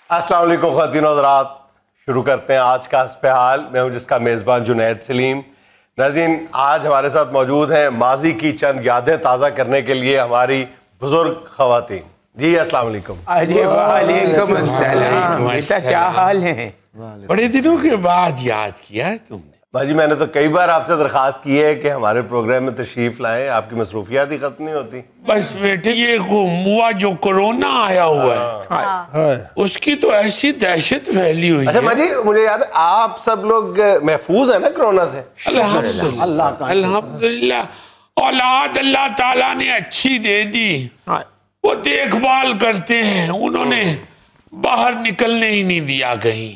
अस्सलाम वालेकुम ख़वातीन और हज़रात, शुरू करते हैं आज का हस्ब-ए-हाल। मैं हूं जिसका मेज़बान जुनैद सलीम। नाज़रीन, आज हमारे साथ मौजूद हैं माजी की चंद यादें ताज़ा करने के लिए हमारी बुजुर्ग ख़वातीन। जी अस्सलाम वालेकुम। अरे वालेकुम अस्सलाम, बेटा क्या हाल है? बड़े दिनों के बाद याद किया है तुमने। भाजी, मैंने तो कई बार आपसे दरख्वास्त की है कि हमारे प्रोग्राम में तशरीफ लाएं, आपकी मसरूफियात ही खत्म नहीं होती। बस बेटे, ये हुआ जो कोरोना आया हुआ है, उसकी तो ऐसी दहशत फैली हुई अच्छा है। माजी, मुझे याद है आप सब लोग महफूज है ना कोरोना से? अल्हम्दुलिल्लाह। औलाद अल्लाह ताला ने अच्छी दे दी, वो देखभाल करते हैं। उन्होंने बाहर निकलने ही नहीं दिया कहीं,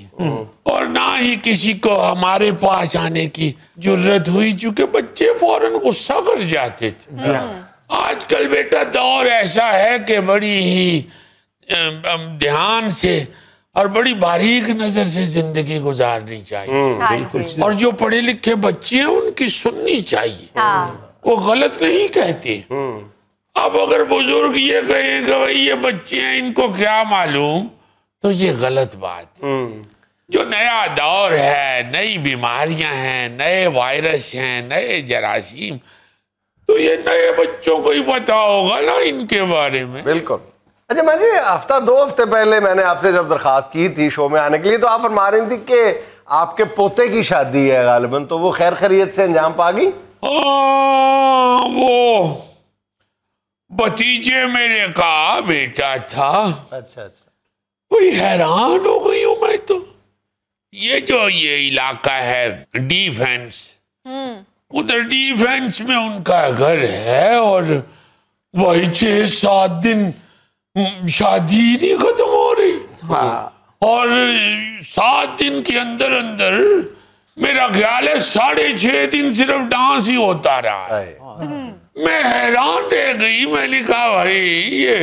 और ना ही किसी को हमारे पास आने की जरूरत हुई, चूंकि बच्चे फौरन गुस्सा कर जाते थे। आजकल बेटा दौर ऐसा है कि बड़ी ही ध्यान से और बड़ी बारीक नजर से जिंदगी गुजारनी चाहिए। और जो पढ़े लिखे बच्चे हैं उनकी सुननी चाहिए, वो गलत नहीं कहते। अब अगर बुजुर्ग ये कहें कि भाई ये बच्चे हैं, इनको क्या मालूम, तो ये गलत बात। जो नया दौर है, नई बीमारियां हैं, नए वायरस हैं, नए जरासीम, तो ये नए बच्चों को ही पता होगा ना इनके बारे में। बिल्कुल। अच्छा माजी, हफ्ता 2 हफ्ते पहले मैंने आपसे जब दरख्वास्त की थी शो में आने के लिए, तो आप फरमा रही थी कि आपके पोते की शादी है गालिबन, तो वो खैर खैरियत से अंजाम पा गई? वो भतीजे मेरे का बेटा था। अच्छा अच्छा। कोई हैरान हो गई हूं मैं तो। ये इलाका है डिफेंस, उधर डिफेंस में उनका घर है, और वही 6-7 दिन शादी नहीं खत्म हो रही। और 7 दिन के अंदर अंदर मेरा ख्याल है 6.5 दिन सिर्फ डांस ही होता रहा है। मैं हैरान रह गई। मैंने कहा भाई ये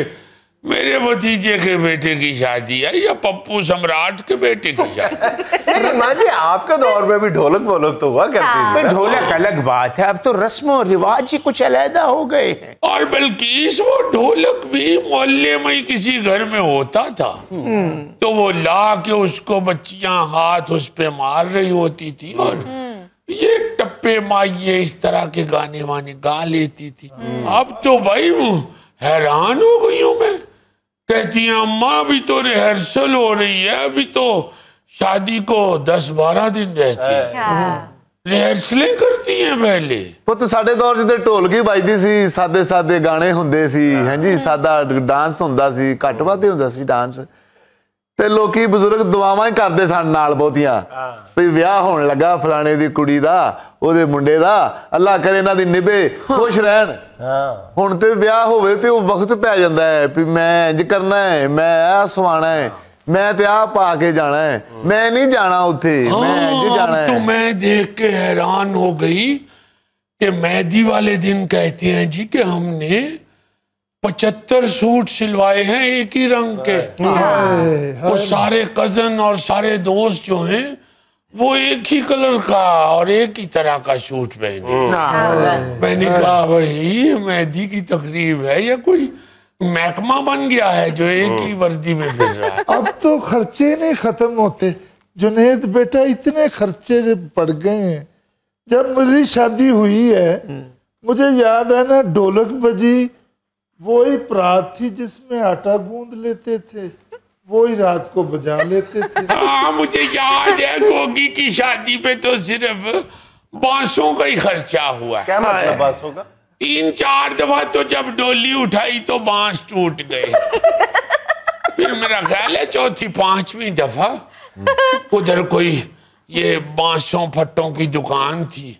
मेरे भतीजे के बेटे की शादी है या पप्पू सम्राट के बेटे की शादी? माँ जी, आपके दौर में भी ढोलक वोलक तो हुआ करती थी। ढोलक अलग बात है, अब तो रस्म और रिवाज ही कुछ अलहदा हो गए हैं। और बल्कि वो ढोलक भी मोहल्ले में ही किसी घर में होता था, तो वो ला के उसको बच्चियां हाथ उस पे मार रही होती थी, और ये टप्पे माइये इस तरह के गाने वाने गा लेती थी। अब तो भाई हैरान हो गई हूं मैं। कहती है अम्मा अभी तो रिहर्सल हो रही है, अभी तो शादी को 10-12 दिन रहते हैं। रिहर्सलें करती हैं पहले। ਪੁੱਤ ਸਾਡੇ ਦੌਰ 'ਚ ਤੇ ਢੋਲਕੀ ਵੱਜਦੀ ਸੀ, ਸਾਦੇ ਸਾਦੇ ਗਾਣੇ ਹੁੰਦੇ ਸੀ, ਹਾਂਜੀ ਸਾਦਾ ਡਾਂਸ ਹੁੰਦਾ ਸੀ, ਘੱਟ ਵੱਧ ਹੀ ਹੁੰਦਾ ਸੀ ਡਾਂਸ, ਤੇ ਲੋਕੀ ਬਜ਼ੁਰਗ ਦੁਆਵਾਂ ਹੀ ਕਰਦੇ ਸਨ ਨਾਲ ਬਹੁਤੀਆਂ ਵੀ ਵਿਆਹ ਹੋਣ ਲੱਗਾ ਫਲਾਣੇ ਦੀ ਕੁੜੀ ਦਾ, ਉਹਦੇ ਮੁੰਡੇ ਦਾ, ਅੱਲਾ ਕਰੇ ਇਹਨਾਂ ਦੀ ਨਿਭੇ, ਖੁਸ਼ ਰਹਿਣ। ਹੁਣ ਤੇ ਵਿਆਹ ਹੋਵੇ ਤੇ ਉਹ ਵਕਤ ਪੈ ਜਾਂਦਾ ਹੈ ਵੀ ਮੈਂ ਇੰਜ ਕਰਨਾ ਹੈ, ਮੈਂ ਆਹ ਸਵਾਣਾ ਹੈ, मैं तो आ पा के जाना है, मैं नहीं जाना उथे, मैं जाना है। तो मैं देख के हैरान हो गई कि मेहंदी वाले दिन कहते हैं जी कि हमने 75 सूट सिलवाए हैं एक ही रंग के। वो सारे कजन और सारे दोस्त जो हैं वो एक ही कलर का और एक ही तरह का सूट पहने। मैंने कहा भाई मेहंदी की तकरीब है या कोई महकमा बन गया है जो एक ही वर्दी में फिर रहा है? अब तो खर्चे नहीं खत्म होते जुनैद बेटा, इतने खर्चे पड़ गए हैं। जब मेरी शादी हुई है मुझे याद है ना, ढोलक बजी, वही परात थी जिसमें आटा गूंद लेते थे, वही रात को बजा लेते थे। हाँ मुझे याद है, गोगी की शादी पे तो सिर्फ बांसों का ही खर्चा हुआ। क्या मतलब बांसों का? 3-4 दफा तो जब डोली उठाई तो बांस टूट गए। फिर मेरा ख्याल है 4थी-5वीं दफा उधर कोई ये बांसों फट्टों की दुकान थी,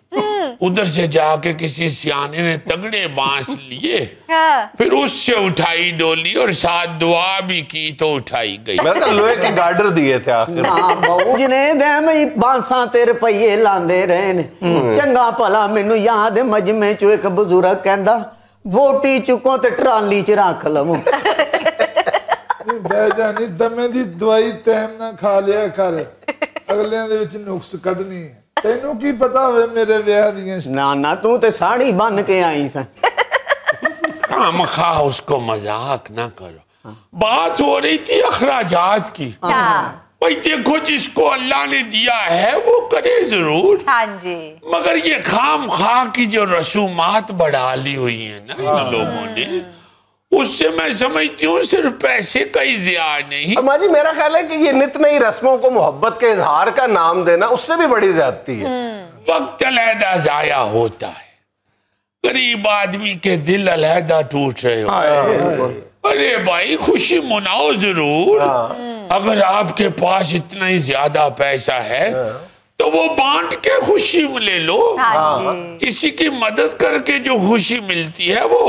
उधर से जाके किसी सियाने ने तगड़े बांस लिए, फिर उससे उठाई डोली और साथ दुआ भी की तो उठाई गई। मैं लोहे के गार्डर दिए थे आखिर। जुनैद है मैं बांसा ते रुपये लांदे रहे ने, चंगा भला मैनू याद है मजमे चो एक बुजुर्ग कहंदा वोटी चुको ते ट्राली च रख लवो। बह जानी दमे दी दवाई टाइम ना खा लिया कर, अगले दे विच नुक्स कढनी है। तेनू की पता होवे मेरे ब्याह दियां? ना ना तू ते साड़ी बन के आई सा। खामखा उसको मजाक ना करो। बात हो रही थी अखराजात की। भाई देखो, जिसको अल्लाह ने दिया है वो करे जरूर। हाँ जी। मगर ये खाम खा की जो रसूमात बढ़ा ली हुई है ना इन लोगों ने, उससे मैं समझती हूँ सिर्फ पैसे का ही ज़िया नहीं। अम्मा जी, मेरा ख्याल है कि ये नित नई रस्मों को मोहब्बत के इजहार का नाम देना उससे भी बड़ी ज्यादती है। वक्त अलहदा जाया होता है, गरीब आदमी के दिल अलहदा टूट रहे हो। अरे भाई, खुशी मनाओ जरूर। अगर आपके पास इतना ही ज्यादा पैसा है तो वो बांट के खुशी ले लो। किसी की मदद करके जो खुशी मिलती है वो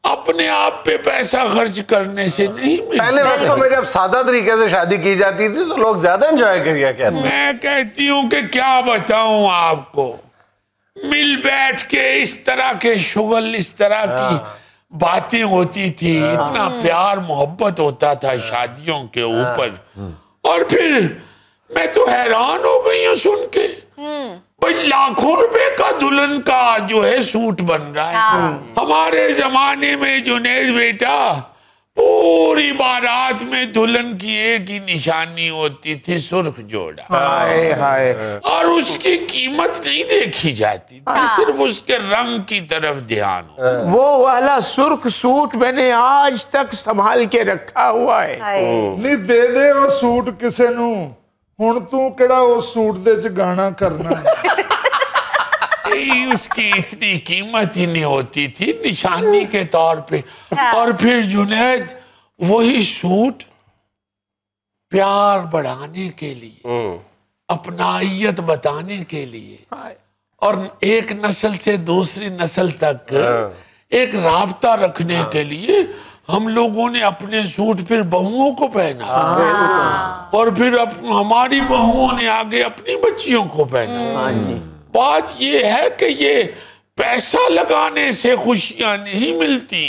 अपने आप पे पैसा खर्च करने से नहीं मिलती। पहले वक्तों में जब सादा तरीके से शादी की जाती थी तो लोग ज्यादा एंजॉय किया करते। मैं कहती हूँ कि क्या बताऊं आपको, मिल बैठ के इस तरह के शुगल, इस तरह की बातें होती थी, इतना प्यार मोहब्बत होता था शादियों के ऊपर। और फिर मैं तो हैरान हो गई हूँ सुन के, भाई लाखों रुपए का दुल्हन का जो है सूट बन रहा है। हमारे जमाने में जुनैद बेटा, पूरी बारात में दुल्हन की एक ही निशानी होती थी, सुर्ख जोड़ा। हाय हाय। और उसकी कीमत नहीं देखी जाती थी, सिर्फ उसके रंग की तरफ ध्यान हो। वो वाला सुर्ख सूट मैंने आज तक संभाल के रखा हुआ है। नहीं दे वो सूट किसे नू, हुण तू केड़ा वो सूट दे च गाना करना है। उसकी इतनी कीमत ही नहीं होती थी, निशानी के तौर पे। और फिर जुनैद वही सूट प्यार बढ़ाने के लिए, अपनाइयत बताने के लिए और एक नस्ल से दूसरी नस्ल तक एक राब्ता रखने के लिए हम लोगों ने अपने सूट फिर बहुओं को पहना और फिर हमारी बहुओं ने आगे अपनी बच्चियों को पहना। बात ये है कि ये पैसा लगाने से खुशियां नहीं मिलती,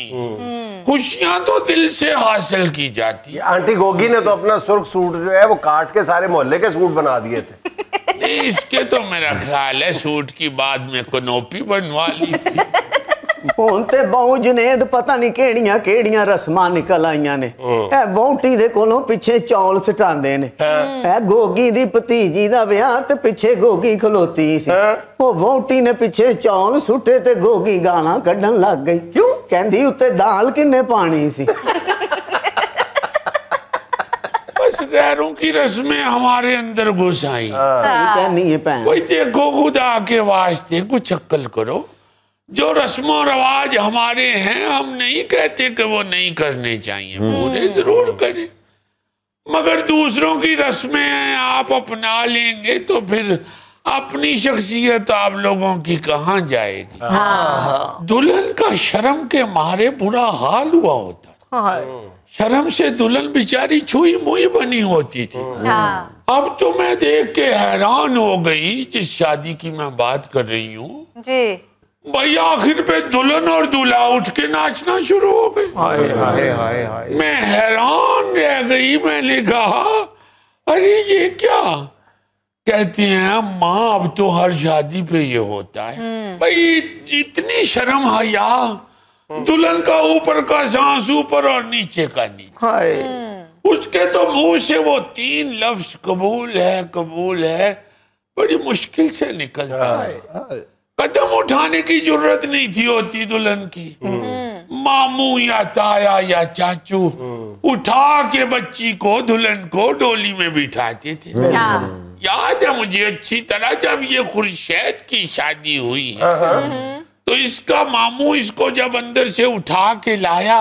खुशियां तो दिल से हासिल की जाती है। आंटी गोगी ने तो अपना सुर्ख सूट जो है वो काट के सारे मोहल्ले के सूट बना दिए थे। नहीं, इसके तो मेरा ख्याल है सूट की बाद में कनोपी बनवा ली थी। ਹੁਣ ਤੇ ਬਹੁ ਜੁਨੇਦ ਪਤਾ ਨਹੀਂ ਕਿਹੜੀਆਂ ਕਿਹੜੀਆਂ ਰਸਮਾਂ ਨਿਕਲ ਆਈਆਂ ਨੇ। ਇਹ ਵਹੁਟੀ ਦੇ ਕੋਲੋਂ ਪਿੱਛੇ ਚੌਲ ਸਟਾਉਂਦੇ ਨੇ। ਇਹ ਗੋਗੀ ਦੀ ਭਤੀਜੀ ਦਾ ਵਿਆਹ ਤੇ ਪਿੱਛੇ ਗੋਗੀ ਖਲੋਤੀ ਸੀ। ਉਹ ਵਹੁਟੀ ਨੇ ਪਿੱਛੇ ਚੌਲ ਸੁੱਟੇ ਤੇ ਗੋਗੀ ਗਾਲਾਂ ਕੱਢਣ ਲੱਗ ਗਈ। ਕਿਉਂ? ਕਹਿੰਦੀ ਉੱਤੇ ਦਾਲ ਕਿੰਨੇ ਪਾਣੀ ਸੀ। बस गैरों की रस्में हमारे अंदर घुस आई। सही कहनी है भैन। भाई देखो, खुदा के वास्ते कुछ अक्ल करो। जो रस्मों रवाज हमारे हैं, हम नहीं कहते कि वो नहीं करने चाहिए, पूरे जरूर करें। मगर दूसरों की रस्में आप अपना लेंगे तो फिर अपनी शख्सियत आप लोगों की कहाँ जाएगी। दुल्हन का शर्म के मारे बुरा हाल हुआ होता, शर्म से दुल्हन बेचारी छुई मुई बनी होती थी। अब तो मैं देख के हैरान हो गई, जिस शादी की मैं बात कर रही हूँ जी, भाई आखिर पे दुल्हन और दूल्हा उठ के नाचना शुरू हो गए। हाय हाय हाय हाय। मैं हैरान रह गई। मैंने कहा अरे ये क्या? कहती हैं अम्मा अब तो हर शादी पे ये होता है। भाई इतनी शर्म हया, दुल्हन का ऊपर का सांस ऊपर और नीचे का नीचे। उसके तो मुंह से वो 3 लफ्ज कबूल है बड़ी मुश्किल से निकलता है। कदम उठाने की जरूरत नहीं थी होती दुल्हन की। मामू या ताया या चाचू उठा के बच्ची को, दुल्हन को डोली में बिठाते थे। याद है मुझे अच्छी तरह, जब ये खुर्शीद की शादी हुई है तो इसका मामू इसको जब अंदर से उठा के लाया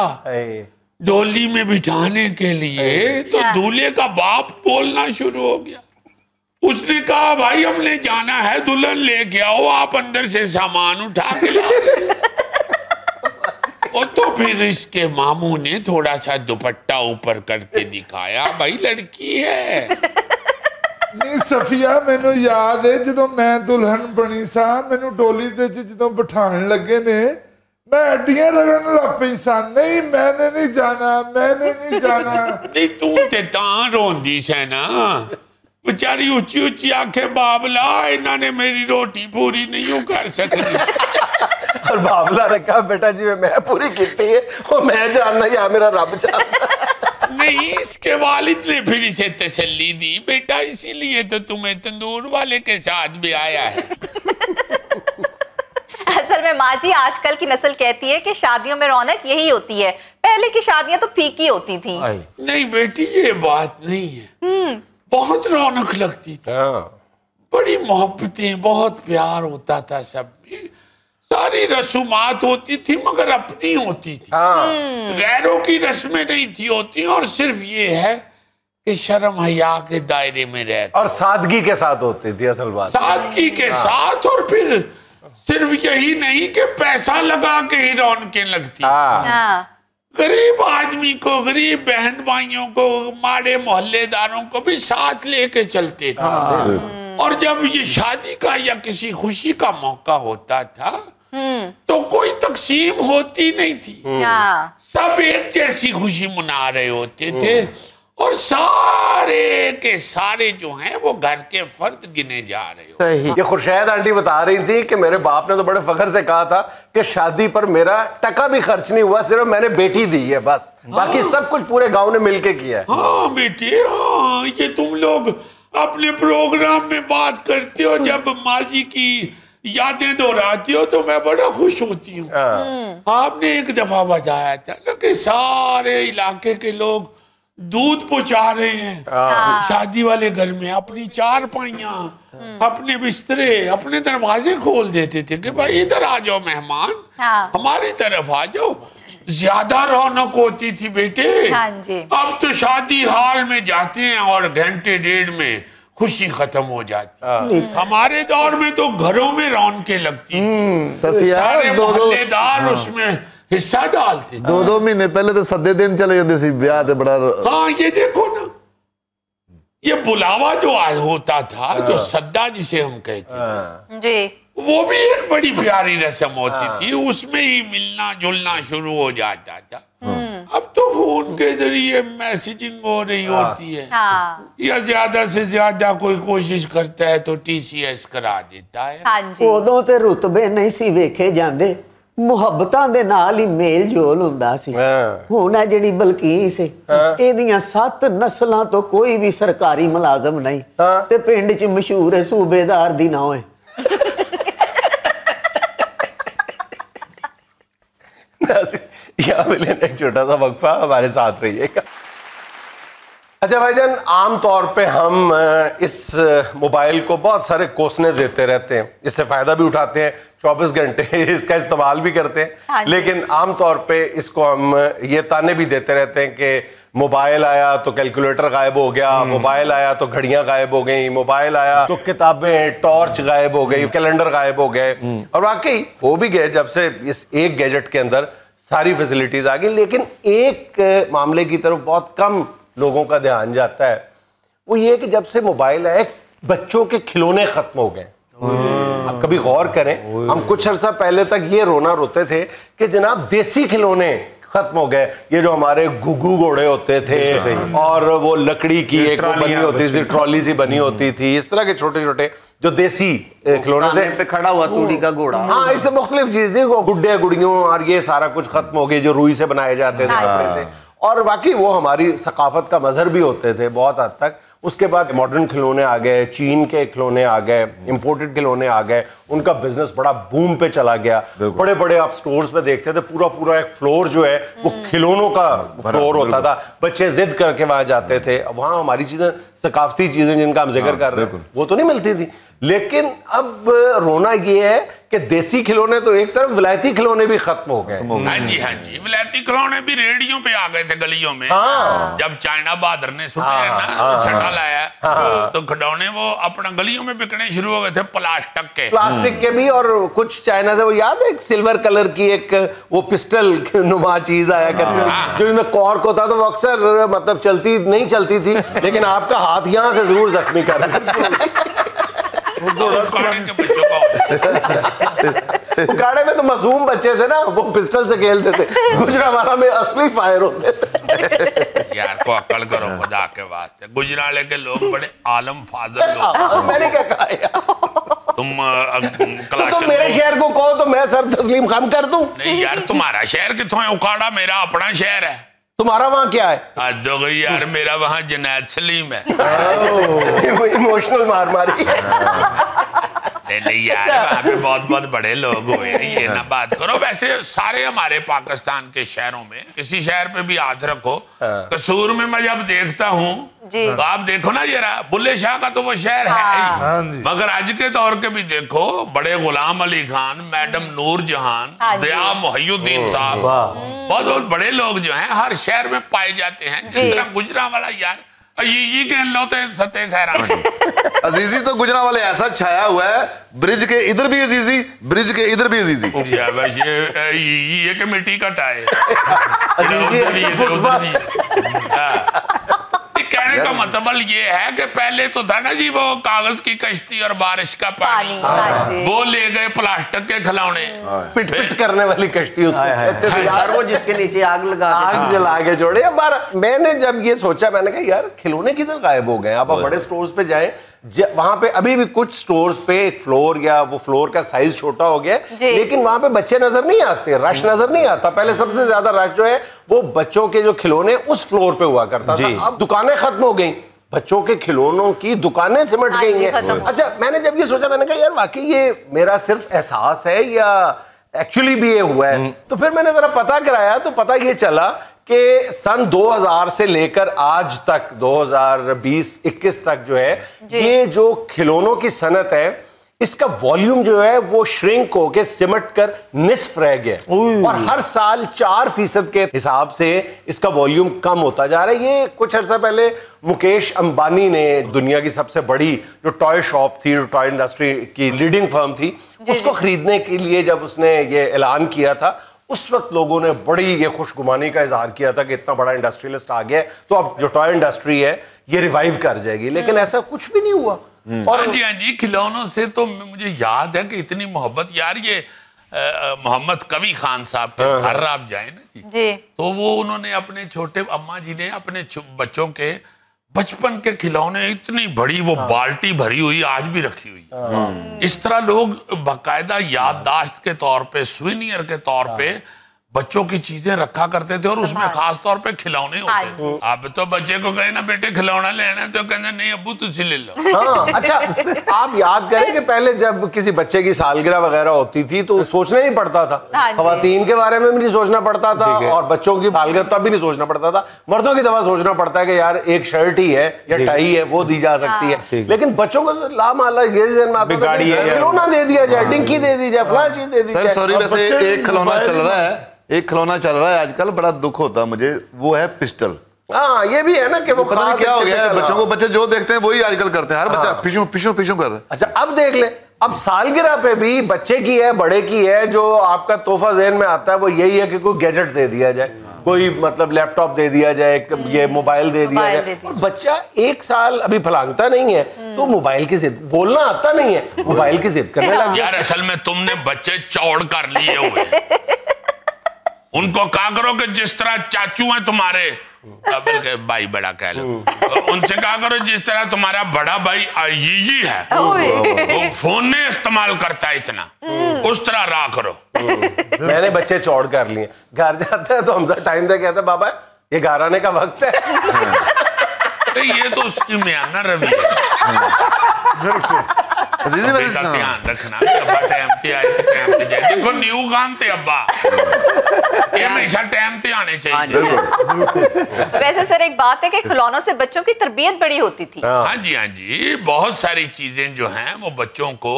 डोली में बिठाने के लिए, तो दूल्हे का बाप बोलना शुरू हो गया। उसने कहा भाई हमने जाना है, दुल्हन लेके आओ, आप अंदर से सामान उठा के ला रहे। और तो फिर इसके मामू ने थोड़ा सा दुपट्टा ऊपर करके दिखाया, भाई लड़की है। नहीं सफिया, मैनू याद है जो मैं दुल्हन बनी सा, मैनू डोली ते जो बिठाने लगे ने, मैं अड्डियां रगड़न लग पई सा। नहीं मैंने नहीं जाना, मैंने नहीं जाना। नहीं तू ते तां रोंदी से ना, बेचारी ऊंची ऊंची आंखें, बाबला इन्होंने मेरी रोटी पूरी नहीं कर सकती। और बाबला ने कहा बेटा जी मैं पूरी की है, वो मैं जानना या मेरा रब जानना। नहीं, इसके वालिद ने फिर इसे तसल्ली दी, बेटा इसीलिए तो तुम्हें तंदूर वाले के साथ भी आया है। असल में माँ जी, आजकल की नस्ल कहती है कि शादियों में रौनक यही होती है, पहले की शादियां तो फीकी होती थी। नहीं बेटी, ये बात नहीं है, बहुत रौनक लगती थी, बड़ी मोहब्बतें, बहुत प्यार होता था सब में, सारी रसूमात होती थी मगर अपनी होती थी, गैरों की रस्में नहीं थी होती, और सिर्फ ये है कि शर्म हया के दायरे में रहते, और सादगी के साथ होती थी। असल बात सादगी के साथ, और फिर सिर्फ यही नहीं कि पैसा लगा के ही रौनकें लगती, गरीब आदमी को, गरीब बहन भाइयों को, माड़े मोहल्लेदारों को भी साथ लेके चलते थे। और जब ये शादी का या किसी खुशी का मौका होता था तो कोई तकसीम होती नहीं थी, सब एक जैसी खुशी मना रहे होते थे, और सारे के सारे जो हैं वो घर के फर्द गिने जा रहे हो। ये खुर्शैद आंटी बता रही थी कि मेरे बाप ने तो बड़े फख्र से कहा था कि शादी पर मेरा टका भी खर्च नहीं हुआ, सिर्फ मैंने बेटी दी है बस, बाकी सब कुछ पूरे गांव ने मिलके किया है। हाँ बेटी, हाँ, ये तुम लोग अपने प्रोग्राम में बात करते हो, जब माजी की यादें दोहराती हो तो मैं बड़ा खुश होती हूँ। आपने एक दफा बताया था ना कि सारे इलाके के लोग दूध पहुंचा रहे हैं शादी वाले घर में, अपनी चारपाइयां, अपने बिस्तरे, अपने दरवाजे खोल देते थे कि भाई इधर आ जाओ मेहमान, हमारी तरफ आ जाओ। ज्यादा रौनक होती थी बेटे। अब तो शादी हॉल में जाते हैं और घंटे डेढ़ में खुशी खत्म हो जाती। हमारे दौर में तो घरों में रौनकें लगती, सारे मोहल्लेदार उसमें हिस्सा डालते। 2-2 महीने पहले तो सदे दिन चले जाते सी ब्याह ते बड़ा। हाँ, ये देखो ना, ये बुलावा जो होता था, जो सद्दा जिसे हम कहते थे जी, वो भी एक बड़ी प्यारी रस्म होती थी, उसमें ही मिलना जुलना शुरू हो जाता था। अब तो फोन के जरिए मैसेजिंग हो रही होती है, या ज्यादा से ज्यादा कोई कोशिश करता है तो TCS करा देता है। उदों ते रुतबे नहीं सी वेखे जांदे, ਮੁਹੱਬਤਾਂ ਦੇ ਨਾਲ ਹੀ ਮੇਲ ਜੋਲ ਹੁੰਦਾ ਸੀ। ਹੁਣ ਇਹ ਜਿਹੜੀ ਬਲਕੀਸ ਹੈ, ਇਹਦੀਆਂ 7 ਨਸਲਾਂ ਤੋਂ ਕੋਈ ਵੀ ਸਰਕਾਰੀ ਮੁਲਾਜ਼ਮ ਨਹੀਂ, ਤੇ ਪਿੰਡ 'ਚ ਮਸ਼ਹੂਰ ਹੈ ਸੂਬੇਦਾਰ ਦੀ ਨਾਂ ਹੈ। यहाँ पे लेना एक छोटा सा वक्फा, हमारे साथ रहिएगा। अच्छा भाईजान, आम तौर पे हम इस मोबाइल को बहुत सारे कोसने देते रहते हैं, इससे फायदा भी उठाते हैं, 24 घंटे इसका इस्तेमाल भी करते हैं, लेकिन आम तौर पे इसको हम ये ताने भी देते रहते हैं कि मोबाइल आया तो कैलकुलेटर गायब हो गया, मोबाइल आया तो घड़ियां गायब हो गई, मोबाइल आया तो किताबें, टॉर्च गायब हो गई, कैलेंडर गायब हो गए। और वाकई हो भी गए जब से इस एक गैजेट के अंदर सारी फैसिलिटीज आ गई, लेकिन एक मामले की तरफ बहुत कम लोगों का ध्यान जाता है, वो ये कि जब से मोबाइल आए बच्चों के खिलौने खत्म हो गए। आप कभी गौर करें, हम कुछ अर्सा पहले तक ये रोना रोते थे कि जनाब देसी खिलौने खत्म हो गए, ये जो हमारे घुघू घोड़े होते थे और वो लकड़ी की एक बनी होती थी, ट्रॉली सी बनी होती थी, इस तरह के छोटे छोटे जो देसी खिलौने थे, पे खड़ा हुआ तूड़ी का घोड़ा, हाँ, इससे मुख्तलिफ चीज थी, वो गुड्डे गुड़ियों और ये सारा कुछ खत्म हो गई जो रुई से बनाए जाते थे कपड़े से, और बाकी वो हमारी सकाफत का मजहर भी होते थे बहुत हद तक। उसके बाद मॉडर्न खिलौने आ गए, चीन के खिलौने आ गए, इंपोर्टेड खिलौने आ गए, उनका बिजनेस बड़ा बूम पे चला गया। बड़े बड़े आप स्टोर्स में देखते थे, पूरा पूरा एक फ्लोर जो है वो खिलौनों का फ्लोर होता था, बच्चे जिद करके वहां जाते थे। वहां हमारी चीजें, सकाफती चीजें जिनका हम जिक्र कर रहे हैं, वो तो नहीं मिलती थी। लेकिन अब रोना ये है कि देसी खिलौने तो एक तरफ, विलायती खिलौने भी खत्म हो गए। हाँ जी, हाँ जी, विलायती खिलौने भी रेडियो पे आ गए थे गलियों में। जब चाइना बहादुर ने सुने ना छटा लाया, तो खिलौने वो अपना गलियों में बिकने शुरू हो गए थे, प्लास्टिक के भी, और कुछ चाइना से वो याद है एक सिल्वर कलर की एक वो पिस्टल नुमा चीज आया करती थी, जो इनमें कॉर्क होता था, वो अक्सर मतलब चलती नहीं चलती थी, लेकिन आपका हाथ यहाँ से जरूर जख्मी कर उखाड़े में तो मासूम बच्चे थे ना, वो पिस्टल से खेलते थे, गुजरावाला में असली फायर होते थे। यार को अकल करो खुदा के वास्ते, गुजराले के लोग बड़े आलम फाजल लोग। मैंने क्या कहा यार, तुम मेरे शहर को कहो तो मैं सर तस्लीम खम कर दूं? नहीं यार, तुम्हारा शहर कितों है? उखाड़ा मेरा अपना शहर है। तुम्हारा वहां क्या है? हद हो गई यार, मेरा वहां जुनैद सलीम है। इमोशनल मार मारी। नहीं यार, वहाँ पे बहुत बहुत बड़े लोग हुए हैं, ये ना बात करो। वैसे सारे हमारे पाकिस्तान के शहरों में किसी शहर पे भी हाथ रखो। कसूर में मैं जब देखता हूँ तो आप देखो ना जरा, बुल्ले शाह का तो वो शहर है ही, मगर आज के दौर के भी देखो, बड़े गुलाम अली खान, मैडम नूर जहान, ज़िया मुहय्युद्दीन साहब, बहुत बहुत बड़े लोग जो हैं हर शहर में पाए जाते हैं। जिस तरह गुजरांवाला यार ये कह लो तो सत्य खैर अजीजी तो गुजरांवाले ऐसा छाया हुआ है, ब्रिज के इधर भी अजीजी, ब्रिज के इधर भी अजीजी। बस ये कि मिट्टी का टाए कहने का मतलब ये है कि पहले तो था ना जी वो कागज की कश्ती और बारिश का पानी, वो ले गए प्लास्टिक के खिलौने, पिट पिट करने वाली कश्ती उसको कहते थे यार, वो जिसके नीचे आग जला के जोड़े। मैंने जब ये सोचा, मैंने कहा यार खिलौने किधर गायब हो गए। आप बड़े स्टोर्स पे जाएं, वहां पे अभी भी कुछ स्टोर्स पे एक फ्लोर या वो फ्लोर का साइज छोटा हो गया, लेकिन वहां पे बच्चे नजर नहीं आते, रश नजर नहीं आता। पहले सबसे ज्यादा रश जो है वो बच्चों के जो खिलौने उस फ्लोर पे हुआ करता था। अब दुकानें खत्म हो गई, बच्चों के खिलौनों की दुकानें सिमट गई हैं। अच्छा, मैंने जब ये सोचा, मैंने कहा यार वाकई ये मेरा सिर्फ एहसास है या एक्चुअली भी ये हुआ है? तो फिर मैंने जरा पता कराया तो पता ये चला कि सन 2000 से लेकर आज तक 2020-21 तक जो है, ये जो खिलौनों की सनत है, इसका वॉल्यूम जो है वो श्रिंक होके सिमट कर निस्फ रह गया और हर साल 4% के हिसाब से इसका वॉल्यूम कम होता जा रहा है। ये कुछ अर्सा पहले मुकेश अंबानी ने, दुनिया की सबसे बड़ी जो टॉय शॉप थी, जो टॉय इंडस्ट्री की लीडिंग फर्म थी, उसको खरीदने के लिए जब उसने ये ऐलान किया था, उस वक्त लोगों ने बड़ी ये खुशगुमानी का इजहार किया था कि इतना बड़ा इंडस्ट्रियलिस्ट आ गया तो अब जो टॉय इंडस्ट्री है ये रिवाइव कर जाएगी, लेकिन ऐसा कुछ भी नहीं हुआ। और हाँ जी, खिलौनों से तो मुझे याद है कि इतनी मोहब्बत यार, ये मोहम्मद कवि खान साहब के घर आप जाए ना जी, तो वो उन्होंने अपने छोटे अम्मा जी ने अपने बच्चों के बचपन के खिलौने, इतनी बड़ी वो बाल्टी भरी हुई आज भी रखी हुई। इस तरह लोग बाकायदा याददाश्त के तौर पे, सुवेनियर के तौर पे बच्चों की चीजें रखा करते थे और उसमें खास तौर पे खिलौने होते थे। अब तो बच्चे को कहे ना बेटे खिलौना लेना, तो कहते नहीं अब्बू तुझसे ले लो। हाँ, अच्छा आप याद करें कि पहले जब किसी बच्चे की सालगिरह वगैरह होती थी तो सोचना ही पड़ता था, खवातीन के बारे में भी नहीं सोचना पड़ता था और बच्चों की सालगिरह तब भी नहीं सोचना पड़ता था। मर्दों की दफा सोचना पड़ता है कि यार एक शर्ट ही है या टाई है वो दी जा सकती है, लेकिन बच्चों को लामाला ये खिलौना दे दिया जाए, डिंकी दे दी जाए, फलां चीज दे दी जाए। सॉरी, वैसे एक खिलौना चल रहा है, एक खिलौना चल रहा है आजकल, बड़ा दुख होता है मुझे, वो है पिस्टल। हाँ, ये भी है ना कि वो पता नहीं क्या हो गया है, बच्चों को बच्चे जो देखते हैं वही आजकल करते हैं, हर बच्चा पिशू पिशू पिशू कर रहा है। अच्छा, अब देख ले, अब सालगिरह पे भी बच्चे की है बड़े की है, जो आपका तोहफा ज़हन में आता है वो यही है कि कोई गैजेट दे दिया जाए, कोई मतलब लैपटॉप दे दिया जाए, ये मोबाइल दे दिया जाए। और बच्चा 1 साल अभी फलांगता नहीं है तो मोबाइल की जिद, बोलना आता नहीं है, मोबाइल की जिद करने लग गया। यार असल में तुमने बच्चे चौड़ कर लिए हुए, उनको कहा करो कि जिस तरह चाचू हैं तुम्हारे, भाई बड़ा कह लो, उनसे कहा करो जिस तरह तुम्हारा बड़ा भाई अजीजी है, वो फोन नहीं इस्तेमाल करता इतना, उस तरह रहा करो। मैंने बच्चे चौड़ कर लिए, घर जाते हैं तो हमसे टाइम दे कहते बाबा ये घर आने का वक्त है। ये तो उसकी म्याना रवि है। ध्यान रखना अब्बा टाइम पे आए तो टाइम पे जाए। देखो न्यू खान थे अब्बा, ये हमेशा टाइम पे आने चाहिए। वैसे सर एक बात है कि खिलौनों से बच्चों की तरबियत बड़ी होती थी। हाँ जी, बहुत सारी चीजें जो हैं वो बच्चों को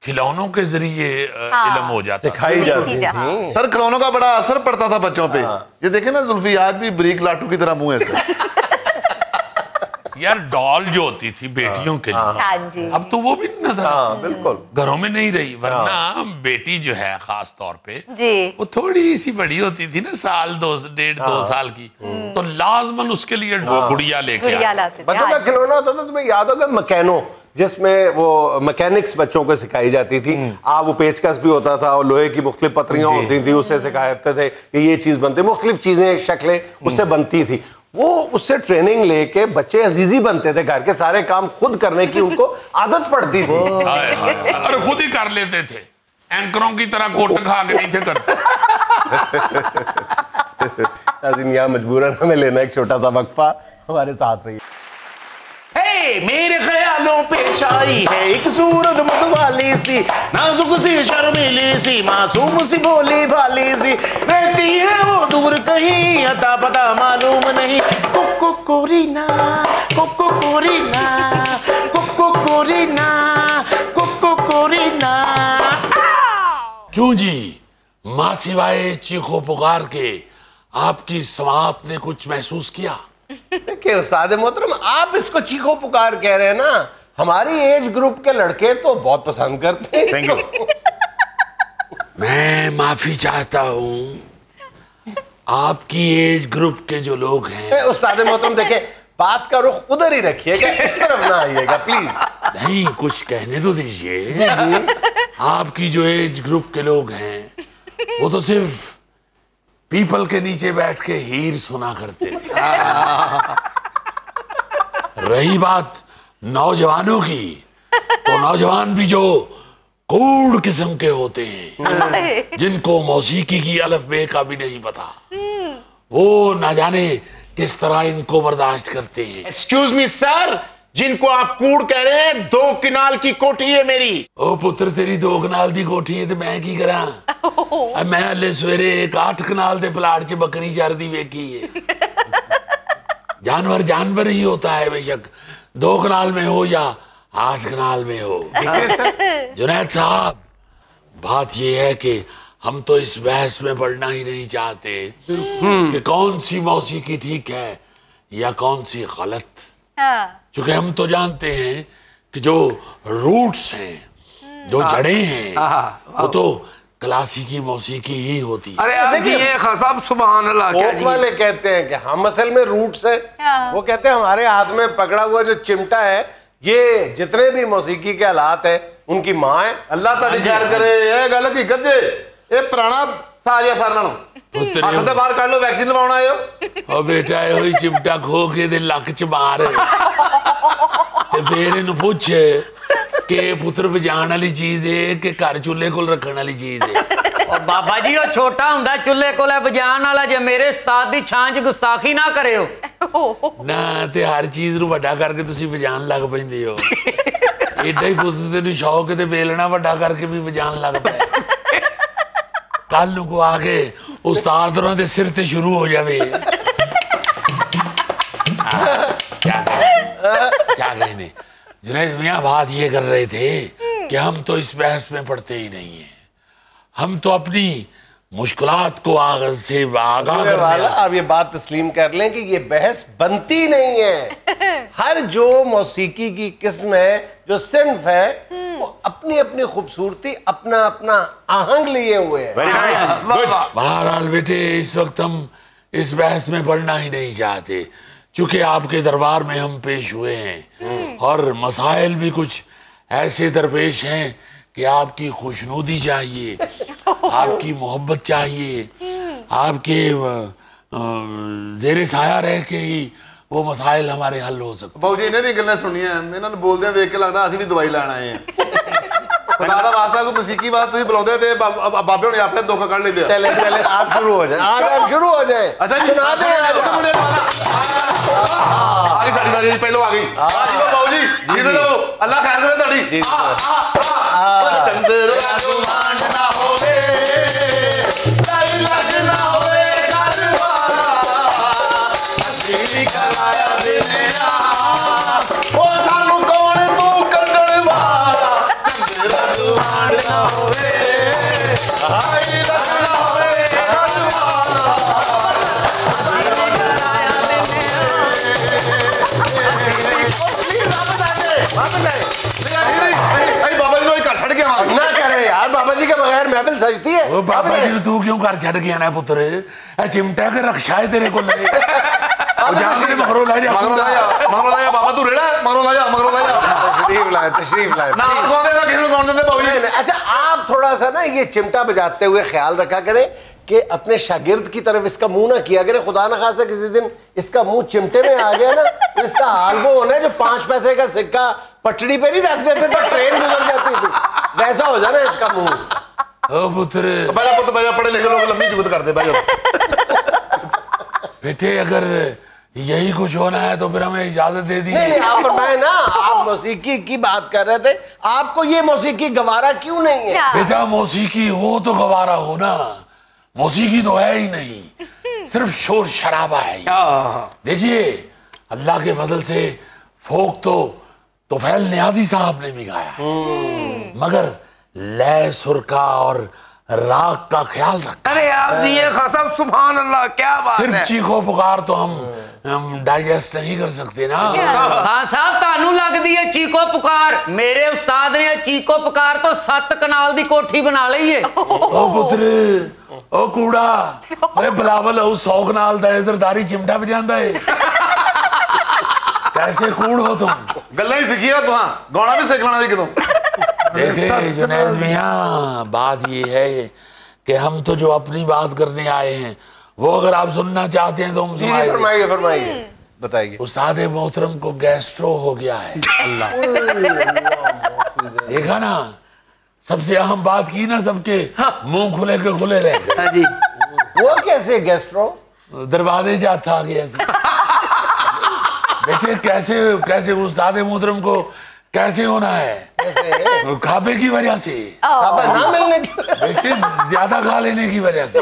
खिलौनों के जरिए इल्म हो जाता, सिखाई जाती थी। सर खिलौनों का बड़ा असर पड़ता था बच्चों पे। ये देखे ना जुल्फी, आज भी ब्रीक लाटू की तरह मुंह है यार। डॉल जो होती थी बेटियों के लिए, अब तो वो भी नजर बिल्कुल घरों में नहीं रही, वरना बेटी जो है खास तौर पे वो थोड़ी सी बड़ी होती थी ना, साल 1.5-2 साल की, तो लाजमन उसके लिए गुड़िया लेके बच्चों का खिलौना होता था। तुम्हें याद होगा मैकेनो, जिसमें वो मैकेनिक्स बच्चों को सिखाई जाती थी। वो पेचकस भी होता था और लोहे की मुख्तलिफ पत्रियां होती थी, उससे सिखाते थे कि ये चीज बनती, मुख्तलिफ चीजें शक्लें उससे बनती थी। वो उससे ट्रेनिंग लेके बच्चे अजीजी बनते थे, घर के सारे काम खुद करने की उनको आदत पड़ती थी और खुद ही कर लेते थे, एंकरों की तरह कोट खा के नहीं थे करते। नाज़रीन यहाँ मजबूरन हमें लेना एक छोटा सा वक्फा, हमारे साथ रहिए। मेरे ख्यालों पे छाई है एक सूरत मतवाली सी, नाजुक सी शर्मीली सी, मासूम सी भोली भाली सी, रहती है वो दूर कहीं, अता पता मालूम नहीं। Kuku Corina, Kuku Corina, Kuku Corina, Kuku Corina. क्यों जी, माँ सिवाय चीखो पुकार के आपकी समात ने कुछ महसूस किया? देखिए उस्ताद मोहतरम, आप इसको चीखो पुकार कह रहे हैं ना, हमारी एज ग्रुप के लड़के तो बहुत पसंद करते हैं। Thank you. मैं माफी चाहता हूँ, आपकी एज ग्रुप के जो लोग हैं। उस्ताद मोहतरम देखिए, बात का रुख उधर ही रखिएगा, इस तरफ ना आइएगा प्लीज। नहीं, कुछ कहने तो दीजिए। आपकी जो एज ग्रुप के लोग हैं वो तो सिर्फ पीपल के नीचे बैठ के हीर सुना करते थे। रही बात नौजवानों की, तो नौजवान भी जो कूड़ किस्म के होते हैं, जिनको मौसीकी की अलफ बे का भी नहीं पता, वो ना जाने किस तरह इनको बर्दाश्त करते हैं। एक्सक्यूज मी सर, जिनको आप कूड़ कह रहे हैं, 2 किनाल की कोठी है मेरी। ओ पुत्र, तेरी 2 कनाल दी कोठी है तो मैं की करा? मैं हले सवेरे एक 8 कनाल दे प्लाट च बकरी चरदी वेखी है। जानवर जानवर ही होता है, बेशक 2 कनाल में हो या 8 कनाल में हो। जुनैद साहब, बात यह है कि हम तो इस बहस में पढ़ना ही नहीं चाहते कि कौन सी मौसीकी ठीक है या कौन सी गलत। क्योंकि हम तो जानते हैं कि जो रूट्स हैं, जो जड़ें हैं, वो तो क्लासिकी मौसीकी ही होती है। अरे देखिए साहब, सुभान अल्लाह। फोक वाले कहते हैं कि हम असल में रूट्स है, वो कहते हैं हमारे हाथ में पकड़ा हुआ जो चिमटा है, ये जितने भी मौसीकी के हालात है उनकी माँ है। अल्लाह ताड़ी खैर करे। ये गल हकीकत जे, ये पुराना साजिया सारे नालों हाथ ते बाहर कढ लो, वैक्सीन लवाउण आए हो। ओ बेटा, यो ही चिमटा खो के दे लक च मार ते फिर इन्हू पुछ कि पुत्र वजाण वाली चीज है कि घर चूल्हे कोल रखण वाली चीज है। और बाबा जी, वो छोटा हुंदा चूल्हे कोल वजाण वाला, जे मेरे उस्ताद दी छां च गुस्ताखी ना करियो ना, ते हर चीज नू वड्डा करके तुसी वजाण लग पैंदे हो। एडा ही पुत्र तेनू शौक है ते बेलना वड्डा करके भी वजाण लग पिया। कल नू को आके उस्ताद होरां दे सिर ते शुरू हो जावे। क्या कहने जुनैद मियां, बात ये कर रहे थे कि हम तो इस बहस में पढ़ते ही नहीं है, हम तो अपनी मुश्किलात को आगाह से आगाह वाला आप ये बात तस्लीम कर लें कि ये बहस बनती नहीं है। हर जो मौसीकी की किस्म है, जो सिन्फ है, वो अपनी अपनी खूबसूरती, अपना अपना आहंग लिए हुए है। बहरहाल बेटे, इस वक्त हम इस बहस में पढ़ना ही नहीं चाहते, चूंकि आपके दरबार में हम पेश हुए हैं और मसाइल भी कुछ ऐसे दरपेश हैं कि आपकी खुशनुदी चाहिए, आपकी मोहब्बत चाहिए, आपके जेरे साया रह के ही वो मसाइल हमारे हल हो सकते। बाबू जी, इन्हें दी गल्लां सुनियां, इन्हां नूं बोलदे वेख के लगदा असीं भी दवाई लैण आए हैं। खुदा दा वास्ता कोई मसीकी बात तुसीं बुलाउंदे ते बाबे हुणे अपने दुख कढ लैंदे। चले चले आप शुरू हो जाए, आज आप शुरू हो जाए। अच्छा जी, सुना दे आ गई साडी बारी, पहलो आ गई। बाबू जी, इधर आओ, अल्लाह खैर करे ताड़ी। चंद्र आसमान ना होवे, लाई लग ना होवे, गलवा असली कराया देना ओ सानू कौन तू कंडलवा। चंद्र आसमान ना होवे, लाई लग ना होवे, गलवा बाबा जी घर छड़ के ना करे यार, बाबा जी के बगैर महफिल सजती है। ओ बाबा जी, तू क्यों घर छड़ के आना पुत्र? ए चिमटा के रक्षा है तेरे को ले। ओ जा मेरे मगरो ला जा, मगरो ला जा, मगरो ला जा। बाबा तू रेड़ा, मगरो ला जा, मगरो ला जा। तशरीफ लाए ना कौन देना, किसी को कौन देते बाबू जी। अच्छा, आप थोड़ा सा ना ये चिमटा बजाते हुए ख्याल रखा करें कि अपने शागिर्द की तरफ इसका मुंह ना किया करे। खुदा न खासा किसी दिन इसका मुंह चिमटे में आ गया ना, तो इसका हाल वो होना है जो 5 पैसे का सिक्का पटड़ी पे नहीं रख देते तो ट्रेन गुजर जाती थी, वैसा हो जाना इसका मुंह। ओ पुत्र, बजा पुत्र बजा, पढ़े लिखे लोग लंबी जुगत करते। बजा बेटे अगर यही कुछ होना है तो फिर हमें इजाजत दे दी। नहीं आप फरमाए ना, आप मौसीकी की बात कर रहे थे, आपको ये मौसीकी गवारा क्यों नहीं है? बेटा मौसीकी हो तो गवारा हो ना, मौसीकी तो है ही नहीं, सिर्फ शोर शराबा है। देखिए अल्लाह के फजल से फोक तो तोफैल नियाजी साहब ने भी गाया, मगर लय सुर का और राग का ख्याल रखा। अरे आप दिए खासा सुभान अल्लाह, क्या बात है। सिर्फ चीखो पुकार तो हम डाइजेस्ट नहीं कर सकते ना। हाँ साहब तानू लगदी है चीको पुकार, मेरे उस्ताद ने चीको पुकार तो 7 कनाल दी कोठी बना ली है। ओ पुत्र ओ कूड़ा, ओए बिलावल ओ 100 कनाल दा जरदारी चिमटा बजांदा है। कैसे कूड़ हो तुम? गल्ला ही सीखी है तुहां, गाना भी सीख लेना सी कितों। देखिए जुनैद मियां, बात ये है कि हम तो जो अपनी बात करने आए हैं वो अगर आप सुनना चाहते हैं तो हम सुनाएंगे। फरमाइए फरमाइए, बताइए। उस्ताद मोहतरम को गैस्ट्रो हो गया है। देखा ना, सबसे अहम बात की ना, सबके मुंह खुले के खुले रह गए। वो कैसे गैस्ट्रो? दरवाजे जाता आ गया बेटे। कैसे कैसे उस्ताद मोहतरम को कैसे होना है? खाबे की वजह से, ना मिलने की, बेटे ज्यादा खा लेने की वजह से।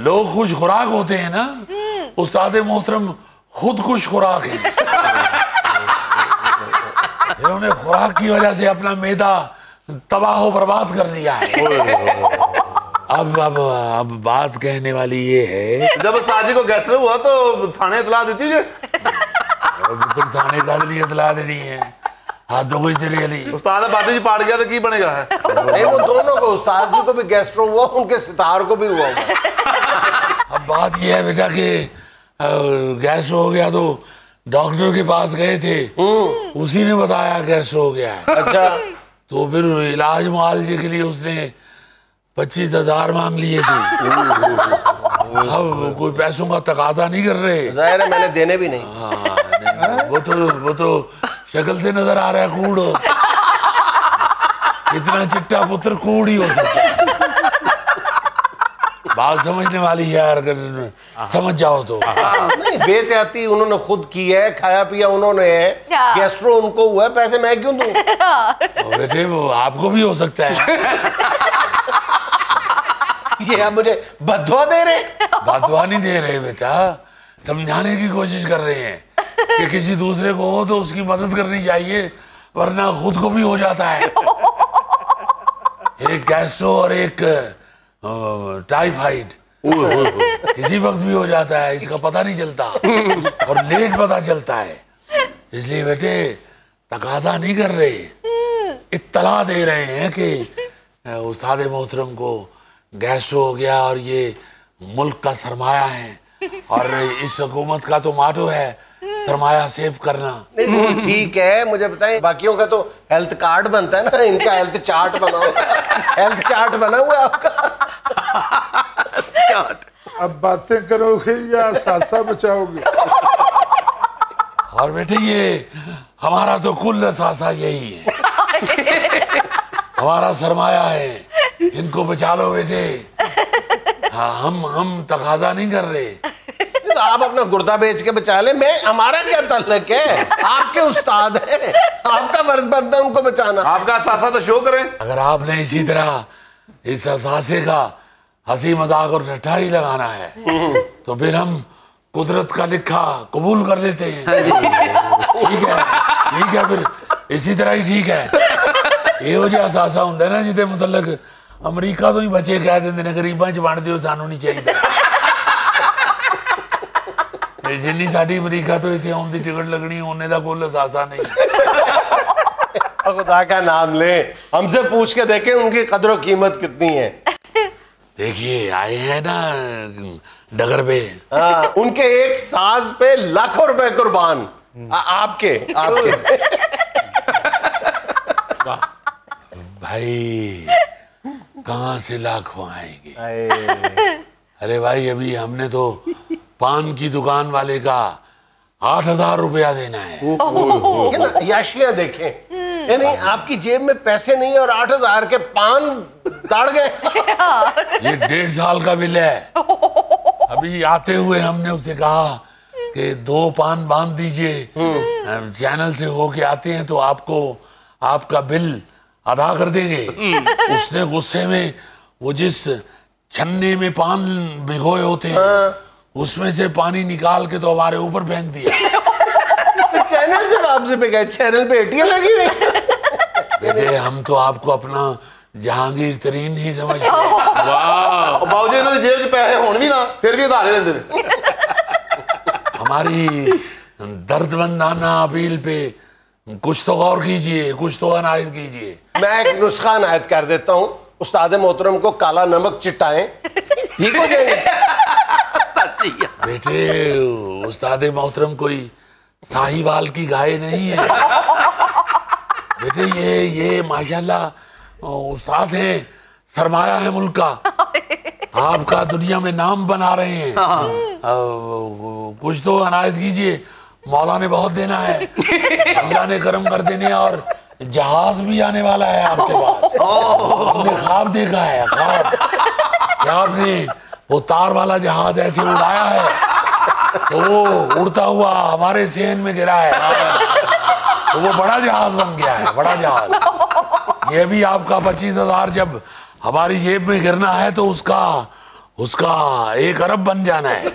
लोग खुश खुराक होते हैं ना, उस्ताद मोहतरम खुद कुछ खुराक है। इन्होंने खुराक की वजह से अपना मैदा तबाह बर्बाद कर दिया है। अब बात कहने वाली ये है, जब उस्ताद जी को गैस्ट्रो हुआ तो थाने इतला दी थी। तुम थाने का लिए इतला देनी है, हाथों को तेरे लिए। उस्ताद बातें जी पाट गया तो की बनेगा है? नहीं वो दोनों को, उस्ताद जी को भी गैस्ट्रो हुआ, उनके सितार को भी हुआ। अब बात ये है बेटा कि गैस्ट्रो हो गया तो डॉक्टर के पास गए थे, उसी ने बताया गैस्ट्रो हो गया है। अच्छा, तो फिर इलाज मुआवजे के लिए उसने 25,000 मांग लिए थे। अब कोई पैसों का तकाजा नहीं कर रहे। जाहिर है मैंने देने भी नहीं। हाँ, नहीं, वो तो शक्ल से नजर आ रहा है कूड़। इतना चिट्टा पुत्र कूड़ ही हो सकता है। बात समझने वाली है यार, अगर समझ जाओ तो। नहीं बेहतियाती उन्होंने खुद की है, खाया पिया उन्होंने है, गैस्ट्रो उनको हुआ है, पैसे मैं क्यों दूं? बेटे वो आपको भी हो सकता है। ये आप मुझे बददुआ दे रहे? बददुआ नहीं दे रहे बेटा, समझाने की कोशिश कर रहे हैं कि किसी दूसरे को हो तो उसकी मदद करनी चाहिए, वरना खुद को भी हो जाता है। एक गैस्ट्रो और एक टाइफाइड किसी वक्त भी हो जाता है, इसका पता नहीं चलता और लेट पता चलता है। इसलिए बेटे तकाजा नहीं कर रहे, इत्तला दे रहे हैं कि उस्ताद मोहतरम को गैस्ट्रो हो गया और ये मुल्क का सरमाया है और इस हुकूमत का तो माटो है सरमाया सेव करना। नहीं वो ठीक है, मुझे बताएं बाकियों का तो हेल्थ कार्ड बनता है ना, इनका हेल्थ चार्ट बना हुआ, हेल्थ चार्ट बना हुआ है आपका। अब बातें करोगे या सासा बचाओगे? और बेटे ये हमारा तो कुल सासा यही है, हमारा सरमाया है, इनको बचा लो बेटे। हाँ हम तकाजा नहीं कर रहे। तो आप अपना गुर्दा बेच के बचा ले, मैं हमारा क्या ताल्लुक है? आपके उस्ताद हैं, आपका फर्ज बनता है उनको बचाना। आपका सासा तो शो करें। अगर आपने इसी तरह इस सासे का हंसी मजाक और ठट्ठा ही लगाना है तो फिर हम कुदरत का लिखा कबूल कर लेते हैं। ठीक है फिर इसी तरह ही ठीक है। ਇਹੋ ਜਿਹਾ ਸਾਸਾ ਹੁੰਦਾ ਨਾ ਜਿਹਦੇ ਮੁਤਲਕ ਅਮਰੀਕਾ ਤੋਂ ਹੀ ਬੱਚੇ ਕਹਿ ਦਿੰਦੇ ਨੇ ਗਰੀਬਾਂ 'ਚ ਵੰਡ ਦਿਓ ਸਾਨੂੰ ਨਹੀਂ ਚਾਹੀਦਾ। ਇਹ ਜਿੰਨੀ ਸਾਡੀ ਅਮਰੀਕਾ ਤੋਂ ਇੱਥੇ ਆਉਣ ਦੀ ਟਿਕਟ ਲੱਗਣੀ ਉਹਨੇ ਦਾ ਕੋਈ ਸਾਸਾ नहीं। खुदा का नाम ले, हमसे पूछ के देखें उनकी कदर कीमत कितनी है। देखिए आए हैं ना डगर पे, उनके एक साज पे लाखों रुपए कुर्बान। आपके भाई कहाँ से लाखों आएंगे? अरे भाई अभी हमने तो पान की दुकान वाले का 8,000 रुपया देना है। याशिया देखें, यानी आपकी जेब में पैसे नहीं है और 8,000 के पान दाड़ गए। ये 1.5 साल का बिल है। अभी आते हुए हमने उसे कहा कि 2 पान बांध दीजिए, चैनल से होके आते हैं तो आपको आपका बिल अदा कर देंगे। उसने गुस्से में वो जिस छन्ने में पान भिगोए होते हैं उसमें से पानी निकाल के तो हमारे ऊपर फेंक दिया। तो चैनल से वापस पे गए, चैनल पे एटीएम लगी हुई। बेटे हम तो आपको अपना जहांगीर तरीन ही समझते हैं। वाह बाबूजी इन्होंने जेब 'ਚ पैसे होण भी ना फिर भी उधारे लेंदे ने। हमारी दर्दमंदाना अपील पे कुछ तो गौर कीजिए, कुछ तो अनायत कीजिए। मैं एक नुस्खा अनायत कर देता हूँ, उस्ताद मोहतरम को काला नमक चिटाएं, ठीक हो जाएंगे। बेटे उस्ताद मोहतरम कोई साहिवाल की गाय नहीं है। बेटे ये माशाल्लाह उस्ताद हैं, सरमाया है मुल्क का। आपका दुनिया में नाम बना रहे हैं। कुछ तो अनायत कीजिए, मौला ने बहुत देना है। अल्लाह ने करम कर देने और जहाज भी आने वाला है आपके पास। हमने ख्वाब देखा है, ख्वाब क्या आपने वो तार वाला जहाज ऐसे उड़ाया है तो वो उड़ता हुआ हमारे सेन में गिरा है तो वो बड़ा जहाज बन गया है, बड़ा जहाज। ये भी आपका 25,000 जब हमारी जेब में गिरना है तो उसका 1 अरब बन जाना है।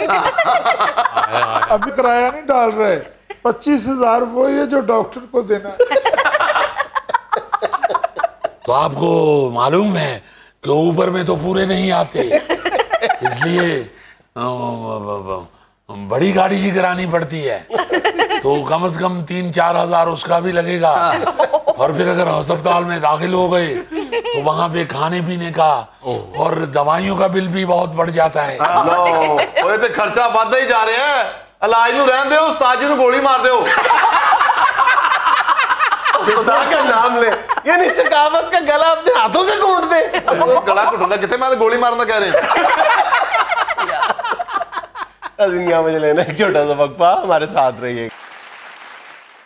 अभी किराया नहीं डाल रहे, 25,000 वो ये जो डॉक्टर को देना है। तो आपको मालूम है कि ऊपर में तो पूरे नहीं आते, इसलिए बड़ी गाड़ी ही करानी पड़ती है। तो कम से कम 3-4 हजार उसका भी लगेगा। और फिर अगर अस्पताल में दाखिल हो गए तो वहां पे खाने पीने का और दवाइयों का बिल भी बहुत बढ़ जाता है। ओए ते खर्चा बढ़ता ही जा रहा है। इलाज नूं रहन दो, उस्ताद जी नूं गोली मार दो। खुदा का नाम ले, यानी सकावत का गला अपने हाथों से घोंट दे। गला घुटना किथे, मैं तो गोली मारना कह रहे हैं। मुझे लेना एक छोटा सा वक्फा, हमारे साथ रहिए।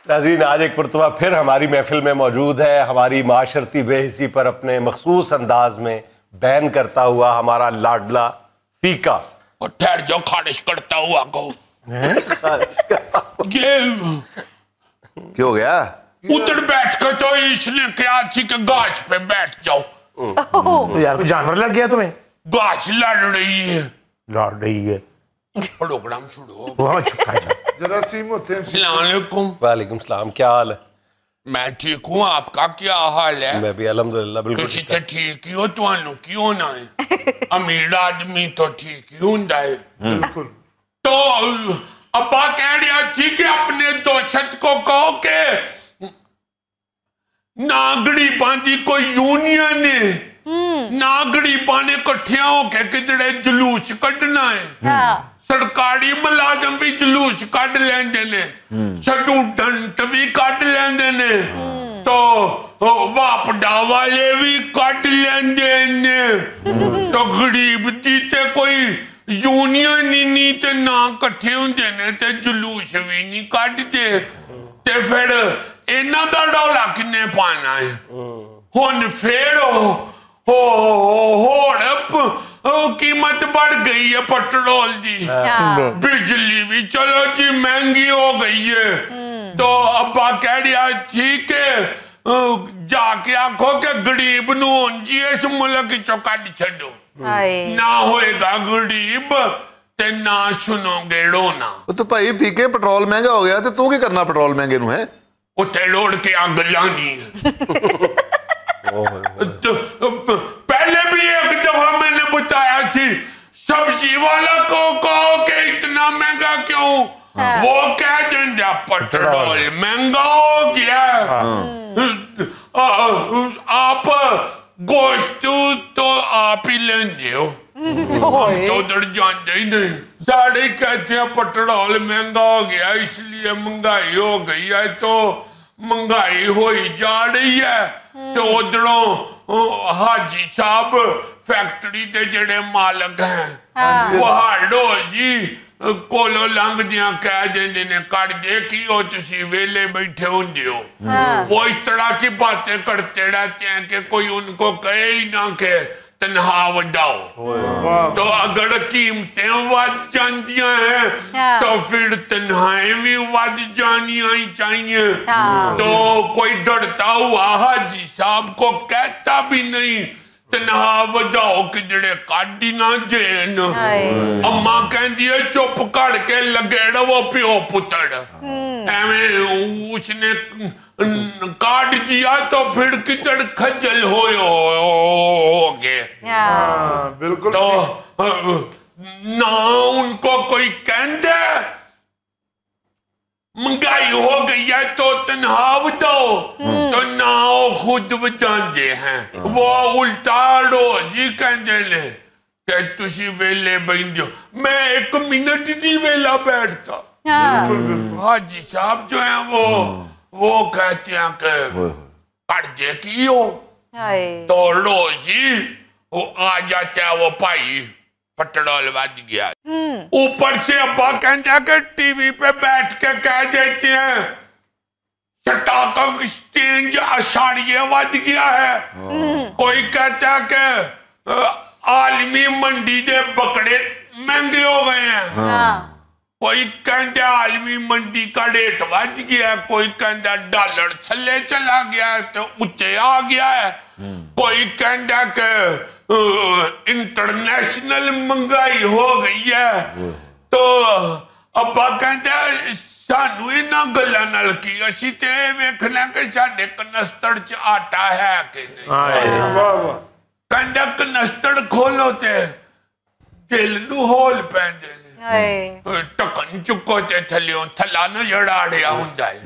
नाज़रीन आज एक मरतबा फिर हमारी महफिल में मौजूद है हमारी माशरती बेहिसी पर अपने मखसूस अंदाज में बयान करता हुआ हमारा लाडला फीका। और ठहर जाओ, खारिश करता हुआ कहो। ये क्या हो गया? उधर बैठ कर तो इसने क्या थी कि गाछ पे बैठ जाओ। यार कोई जानवर लग गया तुम्हें? गाछ लड़ रही है। लड़ रही है? प्रोग्राम छोड़ो। जरासीम होते हैं। अस्सलाम वालेकुम। वालेकुम सलाम, क्या हाल है? मैं ठीक हूँ, आपका क्या हाल है? मैं भी अल्हम्दुलिल्लाह बिल्कुल तुसी तो ठीक ही हो, तुहानू की होना है? अमीर आदमी तो ठीक ही हुंदा है। बिल्कुल। तो अब्बा कह रहा थी कि अपने दोस्त को कहो कि नागड़ी बांधी कोई यूनियन है, नागड़ी पाने कट्ठिया होके किधरे जुलूस कढ़ना है। सरकारी मुलाजम भी जुलूस कढ़ लेंदे ने, स्टूडेंट भी कढ़ लेंदे ने, तो वापडा वाले भी कढ़ लेंदे ने। तो गरीब दी ते कोई यूनियन ही नहीं ते ना कट्ठे होंदे ने ते जुलूस भी नहीं कढ़दे। ते फिर इन्हां दा डौला किन्ने पाना है? हुण फिर कीमत बढ़ गई है पेट्रोल की, बिजली भी चलो जी महंगी हो गई है। तो अब्बा कह रहा ठीक है जाके आखो कि गरीब नू जी इस मुल्क चो कट छो, ना होएगा गरीब ते ना सुनोगे रोना। तो भाई पीके पेट्रोल महंगा हो गया तो तू की करना पेट्रोल महंगे नू है? उत्ते रोड के अग लानी है। पहले भी एक दफा मैंने बताया थी, सब्जी वाला को कहो कि इतना महंगा क्यों, वो कह देंगे पेट्रोल महंगा हो गया। आप गोश्त तो आप ही लेंगे हो, तो उधर जानते ही नहीं। सारे कहते हैं पेट्रोल महंगा हो गया इसलिए महंगाई हो गई है, तो महंगाई हो ही जा रही है। तो उधरों हाजी साहब फैक्ट्री के जेड़े मालक हैं वो हर रोज ही कोलो लंघ दिया कह देंगे ने कर दे की हो तुसी वेले बैठे होंगे हो। वो इस तरह की बातें करते रहते हैं कि कोई उनको कहे ही ना के तनहा वडाओ। तो अगर कीमतें वध जांदियां हैं तो फिर तन्हाएं भी वध जानियां ही चाहिए। तो कोई डरता हुआ हाजी साहब को कहता भी नहीं तनहा वधाओ कि जड़े काटी ना जेन। अम्मा कहती है चुप कर के लगे वो प्यो पुत्र। एवं उसने काट दिया तो फिर किधर खजल होगे। बिल्कुल। तो ना उनको कोई कहते महंगाई हो गई है तो तनहा वधाओ, तो ना वो खुद वधांदे हैं। वो उल्टा रोज ही कहते ने कि तुसी वेले बहिंदो। मैं एक मिनट नहीं वेला बैठता। हाजी साहब जो है वो कहते हैं कि पर्दे की हो तो रोज ही वो आ जाता है वो भाई पेट्रोल बच गया। ऊपर से अब्बा कहते कि टीवी पे बैठ के कह देते हैं चटाका स्टेज अषाढ़िये बच गया है। कोई कहता है कि आलमी मंडी के बकरे महंगे हो गए हैं। कोई कहता आलमी मंडी का रेट बच गया है। कोई कहता डॉलर थल्ले चला गया है तो उत्ते आ गया है। कोई कहता कि इंटरनेशनल महंगाई हो गई है। तो अब्बा कहता सानू इन्हां गल्लां नाल की असीं ते वेखना कि साडे कनस्तड़ च आटा है कि नहीं। कहता कनस्तड़ खोलो ते दिल नू होल पैंदे ने। ढक्कन चुको ते थल्लियों थल्ला ना जड़ाड़िया हुंदा है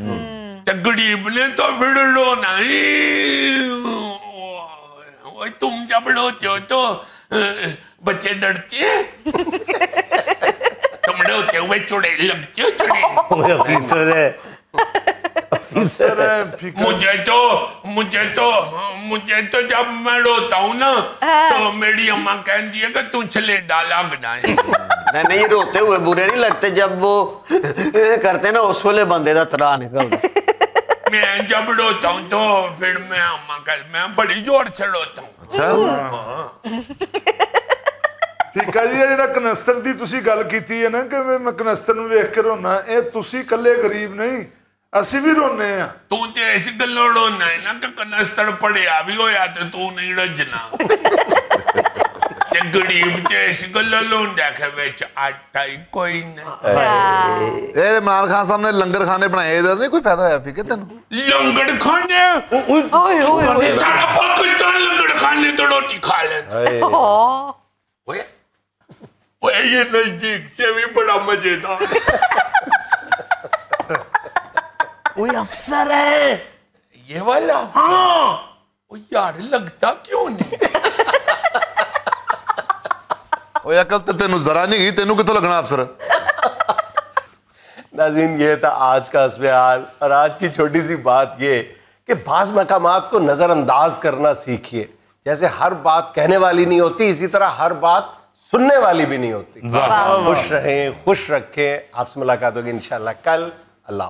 ते गरीब ने तो फिर रोना ही। तुम जब रोते हो तो बच्चे डरते हैं। तुम रोते हुए चुड़ैल लगते हो चुड़ैल। ऑफिसर है मुझे तो जब मैं रोता हूँ ना तो मेरी अम्मा कहती है कि तू छलेडा लगना है। नहीं रोते हुए बुरे नहीं लगते, जब वो करते ना उस वाले बंदे का त्राह निकलता। मैं जब रोता हूँ तो फिर मैं अम्मा मैं बड़ी जोर से रोता हूँ। ठीक है जी, ਜਿਹੜਾ ਕਨਸਤਰ ਦੀ ਤੁਸੀਂ ਗੱਲ ਕੀਤੀ ਹੈ ਨਾ ਕਿ ਮੈਂ ਕਨਸਤਰ ਨੂੰ ਵੇਖ ਕੇ ਰੋਣਾ, ਇਹ ਤੁਸੀਂ ਇਕੱਲੇ ਗਰੀਬ ਨਹੀਂ ਅਸੀਂ ਵੀ ਰੋਨੇ ਆ। ਤੂੰ ਤੇ ਇਸ ਗੱਲੋਂ ਰੋਣਾ ਹੈ ਨਾ ਕਿ ਕਨਸਤਰ ਪੜਿਆ ਵੀ ਹੋਇਆ ਤੇ ਤੂੰ ਨਹੀਂ ਰੱਜਣਾ। ਤੇ ਗਰੀਬ ਤੇ ਇਸ ਗੱਲੋਂ ਲੋਂਦਾ ਕਿ ਵਿੱਚ ਆਟਾ ਹੀ ਕੋਈ ਨਹੀਂ। ਇਹ ਇਮਰਾਨ ਖਾਨ ਸਾਹਿਬ ਨੇ ਲੰਗਰ ਖਾਨੇ ਬਣਾਏ, ਇਹਦਾ ਨਹੀਂ ਕੋਈ ਫਾਇਦਾ ਹੋਇਆ ਫਿਰ ਕਿ ਤੈਨੂੰ? ਲੰਗਰ ਖਾਨੇ ਓਏ ਸਾਰਾ ਪਾਕਿਸਤਾਨ लंगर खाने तो रोटी खा लेते। ओए ये नजदीक से भी बड़ा मजेदार। कोई अफसर है ये वाला? हाँ। ओ यार लगता क्यों नहीं? ओए अकल तो तेनू जरा नहीं गई, तेनू कितों लगना अफसर? नाज़रीन ये था आज का अस्पहाल, और आज की छोटी सी बात ये कि बाज़ मकामात को नज़रअंदाज करना सीखिए। जैसे हर बात कहने वाली नहीं होती, इसी तरह हर बात सुनने वाली भी नहीं होती। खुश रहें, खुश रखें। आपसे मुलाकात होगी इंशाल्लाह कल। अल्लाह।